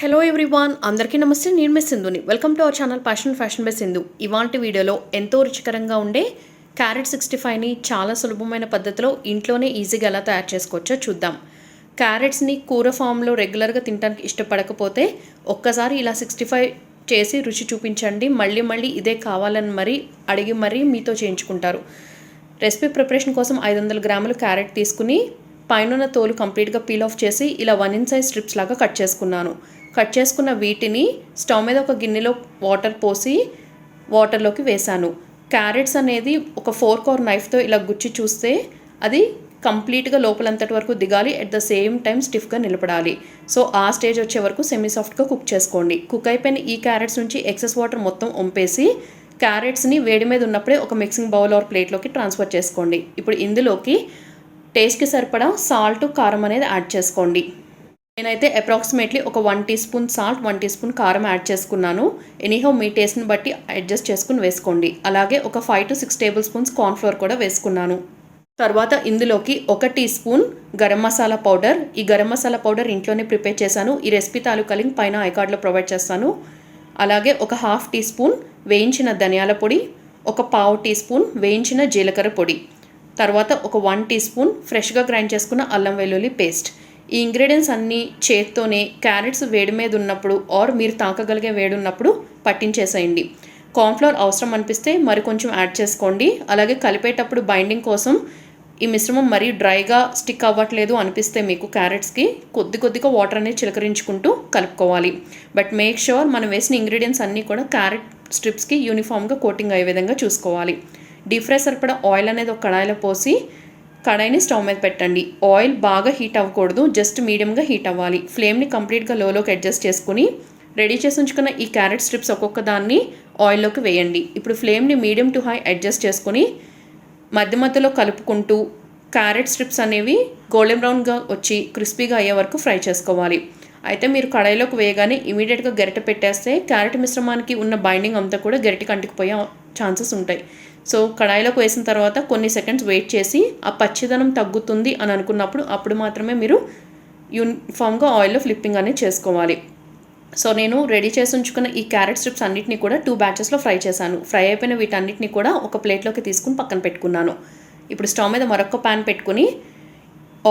Hello everyone, అందరికీ నమస్తే. నేను మీ సింధుని. Welcome to our channel fashion by Sindhu. ఇవాంటి వీడియోలో ఎంతో రుచికరంగా ఉండే క్యారెట్ 65ని చాలా సులభమైన పద్ధతిలో ఇంట్లోనే ఈజీగా ఎలా తయారు చేసుకోవచ్చో చూద్దాం. క్యారెట్స్ని కూర ఫామ్లో రెగ్యులర్గా తినడానికి ఇష్టపడకపోతే ఒక్కసారి ఇలా 65 చేసి రుచి చూపించండి. మళ్ళీ ఇదే కావాలని అడిగి మీతో చేయించుకుంటారు. రెసిపీ ప్రిపరేషన్ కోసం 500 గ్రాములు క్యారెట్ తీసుకుని పైన తోలు కంప్లీట్గా పీల్ ఆఫ్ చేసి ఇలా 1 ఇంచ్ సైజ్ స్ట్రిప్స్ లాగా కట్ చేసుకున్నాను. కట్ చేసుకున్న వీటిని స్టవ్ మీద ఒక గిన్నెలో వాటర్ పోసి వాటర్లోకి వేశాను. క్యారెట్స్ అనేది ఒక ఫోర్క్ ఆర్ నైఫ్తో ఇలా గుచ్చి చూస్తే అది కంప్లీట్గా లోపలంతటి వరకు దిగాలి. అట్ ద సేమ్ టైం స్టిఫ్గా నిలబడాలి. సో ఆ స్టేజ్ వచ్చే వరకు సెమీ సాఫ్ట్గా కుక్ చేసుకోండి. కుక్ అయిపోయిన ఈ క్యారెట్స్ నుంచి ఎక్సెస్ వాటర్ మొత్తం వంపేసి క్యారెట్స్ని వేడి మీద ఉన్నప్పుడే ఒక మిక్సింగ్ బౌల్ ఆర్ ప్లేట్లోకి ట్రాన్స్ఫర్ చేసుకోండి. ఇప్పుడు ఇందులోకి టేస్ట్కి సరిపడా సాల్ట్, కారం అనేది యాడ్ చేసుకోండి. నేనైతే అప్రాక్సిమేట్లీ ఒక 1 teaspoon salt, 1 teaspoon కారం యాడ్ చేసుకున్నాను. ఎనీహౌ మీ టేస్ట్ని బట్టి అడ్జస్ట్ చేసుకుని వేసుకోండి. అలాగే ఒక 5 to 6 టేబుల్ స్పూన్స్ కార్న్ఫ్లోర్ కూడా వేసుకున్నాను. తర్వాత ఇందులోకి 1 teaspoon garam masala powder. ఈ గరం మసాలా పౌడర్ ఇంట్లోనే ప్రిపేర్ చేశాను. ఈ రెసిపీ తాలూకా లింక్ పైన ఐకార్డ్లో ప్రొవైడ్ చేస్తాను. అలాగే ఒక 1/2 టీ స్పూన్ వేయించిన ధనియాల పొడి, ఒక 1/2 టీ స్పూన్ వేయించిన జీలకర్ర పొడి, తర్వాత ఒక 1 టీ స్పూన్ ఫ్రెష్గా గ్రైండ్ చేసుకున్న అల్లం వెల్లుల్లి పేస్ట్. ఈ ఇంగ్రీడియంట్స్ అన్నీ చేత్తోనే క్యారెట్స్ వేడి మీద ఉన్నప్పుడు ఆర్ మీరు తాకగలిగే వేడి ఉన్నప్పుడు పట్టించేసేయండి. కార్న్ఫ్లోర్ అవసరం అనిపిస్తే మరి కొంచెం యాడ్ చేసుకోండి. అలాగే కలిపేటప్పుడు బైండింగ్ కోసం ఈ మిశ్రమం మరీ డ్రైగా స్టిక్ అవ్వట్లేదు అనిపిస్తే మీకు క్యారెట్స్కి కొద్దిగా వాటర్ అనేది చిలకరించుకుంటూ కలుపుకోవాలి. బట్ మేక్ ష్యూర్ మనం వేసిన ఇంగ్రీడియంట్స్ అన్నీ కూడా క్యారెట్ స్ట్రిప్స్కి యూనిఫామ్గా కోటింగ్ అయ్యే విధంగా చూసుకోవాలి. డీప్ ఫ్రై సరిపడా ఆయిల్ అనేది ఒక కడాయిలో పోసి కడాయిని స్టవ్ మీద పెట్టండి. ఆయిల్ బాగా హీట్ అవ్వకూడదు, జస్ట్ మీడియంగా హీట్ అవ్వాలి. ఫ్లేమ్ని కంప్లీట్గా లోలోకి అడ్జస్ట్ చేసుకుని రెడీ చేసి ఉంచుకున్న ఈ క్యారెట్ స్ట్రిప్స్ ఒక్కొక్క దాన్ని ఆయిల్లోకి వేయండి. ఇప్పుడు ఫ్లేమ్ని మీడియం టు హై అడ్జస్ట్ చేసుకుని మధ్యలో కలుపుకుంటూ క్యారెట్ స్ట్రిప్స్ అనేవి గోల్డెన్ బ్రౌన్గా వచ్చి క్రిస్పీగా అయ్యే వరకు ఫ్రై చేసుకోవాలి. అయితే మీరు కడాయిలోకి వేయగానే ఇమీడియట్గా గరిటె పెట్టేస్తే క్యారెట్ మిశ్రమానికి ఉన్న బైండింగ్ అంతా కూడా గరిటెకి అంటుకుపోయే ఛాన్సెస్ ఉంటాయి. సో కడాయిలోకి వేసిన తర్వాత కొన్ని సెకండ్స్ వెయిట్ చేసి ఆ పచ్చిదనం తగ్గుతుంది అని అనుకున్నప్పుడు అప్పుడు మాత్రమే మీరు యూనిఫామ్గా ఆయిల్లో ఫ్లిప్పింగ్ అనేది చేసుకోవాలి. సో నేను రెడీ చేసి ఉంచుకున్న ఈ క్యారెట్ స్ట్రిప్స్ అన్నిటిని కూడా 2 బ్యాచెస్లో ఫ్రై చేశాను. ఫ్రై అయిపోయిన వీటన్నిటిని కూడా ఒక ప్లేట్లోకి తీసుకుని పక్కన పెట్టుకున్నాను. ఇప్పుడు స్టవ్ మీద మరొక ప్యాన్ పెట్టుకుని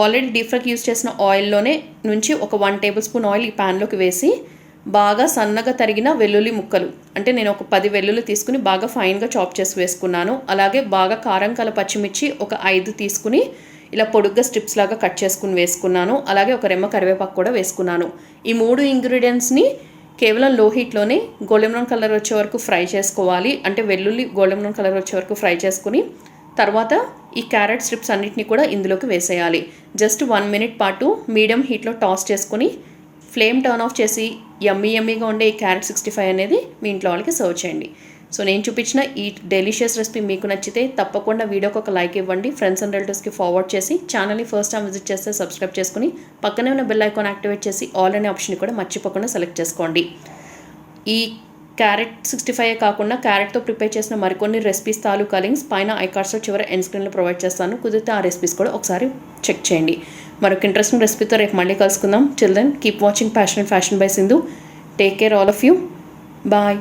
ఆల్రెడీ డీప్ ఫ్రైకి యూజ్ చేసిన ఆయిల్లోనే నుంచి ఒక 1 టేబుల్ స్పూన్ ఆయిల్ ఈ ప్యాన్లోకి వేసి బాగా సన్నగా తరిగిన వెల్లుల్లి ముక్కలు, అంటే నేను ఒక 10 వెల్లుల్లి తీసుకుని బాగా ఫైన్గా చాప్ చేసి వేసుకున్నాను. అలాగే బాగా కారం కల పచ్చిమిర్చి ఒక 5 తీసుకుని ఇలా పొడుగ్గా స్ట్రిప్స్ లాగా కట్ చేసుకుని వేసుకున్నాను. అలాగే ఒక రెమ్మ కరివేపాకు కూడా వేసుకున్నాను. ఈ 3 ఇంగ్రీడియంట్స్ని కేవలం లో హీట్లోనే గోల్డెన్ బ్రౌన్ కలర్ వచ్చే వరకు ఫ్రై చేసుకోవాలి. అంటే వెల్లుల్లి గోల్డెన్ బ్రౌన్ కలర్ వచ్చే వరకు ఫ్రై చేసుకుని తర్వాత ఈ క్యారెట్ స్ట్రిప్స్ అన్నిటిని కూడా ఇందులోకి వేసేయాలి. జస్ట్ 1 మినిట్ పాటు మీడియం హీట్లో టాస్ చేసుకుని ఫ్లేమ్ టర్న్ ఆఫ్ చేసి యమ్మీగా ఉండే ఈ క్యారెట్ 65 అనేది మీ ఇంట్లో వాళ్ళకి సర్వ్ చేయండి. సో నేను చూపించిన ఈ డెలిషియస్ రెసిపీ మీకు నచ్చితే తప్పకుండా వీడియోకి ఒక లైక్ ఇవ్వండి. ఫ్రెండ్స్ అండ్ రిలేటివ్స్కి ఫార్వర్డ్ చేసి ఛానల్ని ఫస్ట్ టైం విజిట్ చేస్తే సబ్స్క్రైబ్ చేసుకుని పక్కనే ఉన్న బెల్ ఐకాన్ యాక్టివేట్ చేసి ఆల్ అనే ఆప్షన్ కూడా మర్చిపోకుండా సెలెక్ట్ చేసుకోండి. ఈ క్యారెట్ 65 కాకుండా క్యారెట్తో ప్రిపేర్ చేసిన మరికొన్ని రెసిపీస్ తాలూకా లింక్స్ పైన ఐకార్డ్స్లో చివరి ఎండ్ స్క్రీన్లో ప్రొవైడ్ చేస్తాను. కుదిరితే ఆ రెసిపీస్ కూడా ఒకసారి చెక్ చేయండి. మరొక ఇంట్రెస్టింగ్ రెసిపీతో రేపు మళ్ళీ కలుసుకుందాం. Till then keep watching fashion by Sindhu. Take care all of you. Bye.